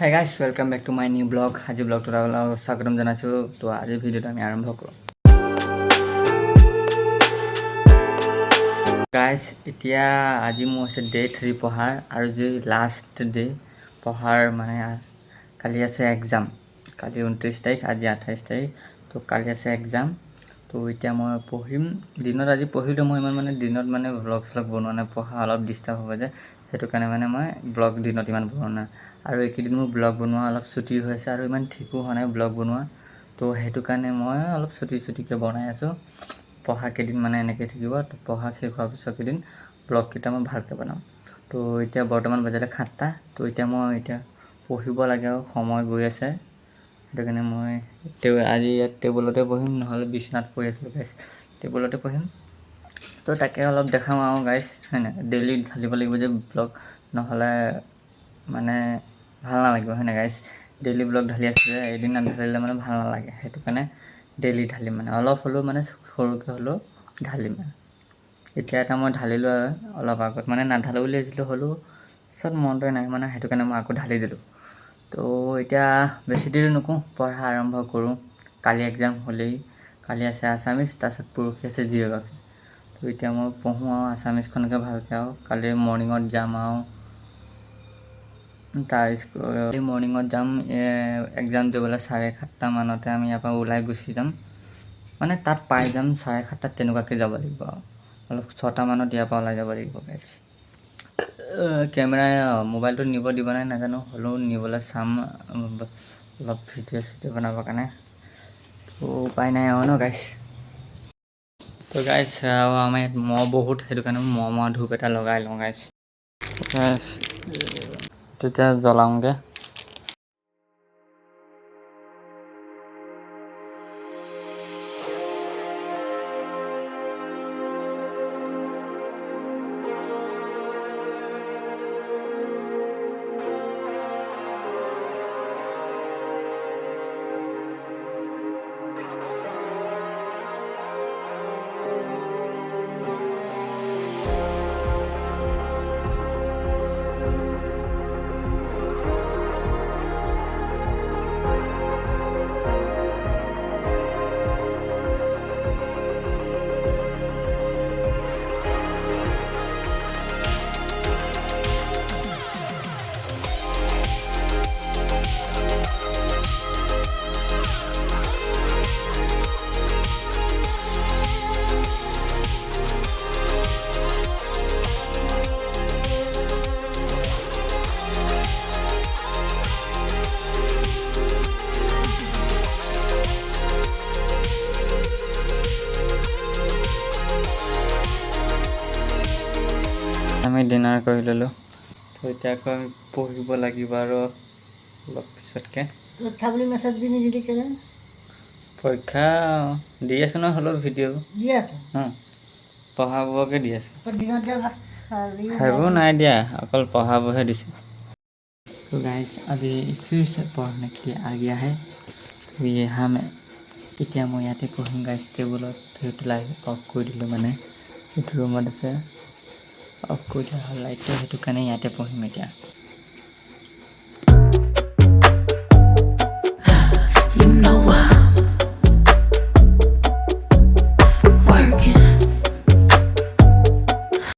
Hi guys, welcome back to my new blog. আজি ব্লগটোত আপোনালোকক স্বাগতম জনাইছোঁ। তো আজিৰ ভিডিঅ'টো আমি আৰম্ভ কৰোঁ। গাইজ এতিয়া আজি মোৰ আছে ডে 3 পঢ়াৰ আৰু যি লাষ্ট ডে পঢ়াৰ মানে কালি আছে এক্সাম। কালি 29 তাৰিখ, আজি 28 তাৰিখ। তো কালি আছে এক্সাম। তো এতিয়া মই পঢ়িম। দিনত আজি পঢ়িলোঁ মই ইমান মানে দিনত মানে ব্লগ বনোৱা নাই, পঢ়া অলপ ডিষ্টাৰ্ব হ'ব যে, সেইটো কাৰণে মানে মই ব্লগ দিনত ইমান বনোৱা নাই। আৰু এইকেইদিন মোৰ ব্লগ বনোৱা অলপ ছুটি হৈছে আৰু ইমান ঠিকো হোৱা নাই ব্লগ বনোৱা। তো সেইটো কাৰণে মই অলপ ছুটিকৈ বনাই আছোঁ। পঢ়া কেইদিন মানে এনেকৈ থাকিব। তো পঢ়া শেষ হোৱাৰ পিছত কেইদিন ব্লগকেইটা মই ভালকৈ বনাম। তো এতিয়া বৰ্তমান বাজিলে 7টা। তো এতিয়া মই পঢ়িব লাগে আৰু সময় গৈ আছে, সেইটো কাৰণে মই আজি ইয়াত টেবুলতে পঢ়িম, নহ'লে বিচনাত পঢ়ি আছিলোঁ গাইজ, টেবুলতে পঢ়িম। তো তাকে অলপ দেখাওঁ আৰু গাইজ, হয় নাই, ডেইলি ঢালিব লাগিব যে ব্লগ, নহ'লে মানে ভাল নালাগিব, হয় নাই গাইজ। ডেইলি ব্লগ ঢালি আছোঁ যে, এদিন নাঢালিলে মানে ভাল নালাগে, সেইটো কাৰণে ডেইলি ঢালিম মানে অলপ হ'লেও মানে সৰুকৈ হ'লেও ঢালিম। এতিয়া এটা মই ঢালিলোঁ আৰু অলপ আগত, মানে নাঢালোঁ বুলি ভাবিছিলোঁ, হ'লেও পিছত মনটোৱে নাই মানে, সেইটো কাৰণে মই আকৌ ঢালি দিলোঁ। তো এতিয়া বেছি দেৰি নকওঁ, পঢ়া আৰম্ভ কৰোঁ। কালি এক্সাম হ'লেই, কালি আছে আছামিজ, তাৰপিছত পৰহি আছে জিঅ'গ্ৰাফী। তো এতিয়া মই পঢ়োঁ আৰু আছামিজখনকে ভালকৈ, আৰু কালি মৰ্ণিঙত যাম আৰু কালি মৰ্ণিঙত যাম এক্সাম দিবলৈ। 7:30 মানতে আমি ইয়াৰ পৰা ওলাই গুচি যাম, মানে তাত পাই যাম 7:30 তেনেকুৱাকৈ যাব লাগিব আৰু অলপ 6টা মানত ইয়াৰ পৰা ওলাই যাব লাগিব গাইজ। কেমেৰা মোবাইলটো নিব দিব নাই নাজানো, হ'লেও নিবলৈ চাম অলপ ভিডিঅ' বনাবৰ কাৰণে। তো উপায় নাই আৰু ন গাইজ। তো গাইজ আৰু আমাৰ ইয়াত মহ বহুত, সেইটো কাৰণে মহ ধূপ এটা লগাই লওঁ গাইজ। তেতিয়া জ্বলাওঁগৈ। আমি ডিনাৰ কৰি ল'লোঁ। তো এতিয়া আকৌ আমি পঢ়িব লাগিব আৰু অলপ পিছতকৈ। পৰীক্ষা দি আছোঁ নহয়, হ'লেও ভিডিঅ' পঢ়াবোৰকে দি আছোঁ, সেইবোৰ নাই দিয়া, অকল पढ़ाबोহে दिसों। तो गाइस अभी फिर से पढ़ने के लिए आ गया है। तो यहाँ मैं এতিয়া মই ইয়াতে পঢ়িম গাইজ টেবুলত। সেইটো লাইট অফ কৰি দিলোঁ, মানে সেইটো ৰুমত আছে, অফ কৰি দিয়া হ'ল লাইটটো, সেইটো কাৰণে ইয়াতে পঢ়িম এতিয়া।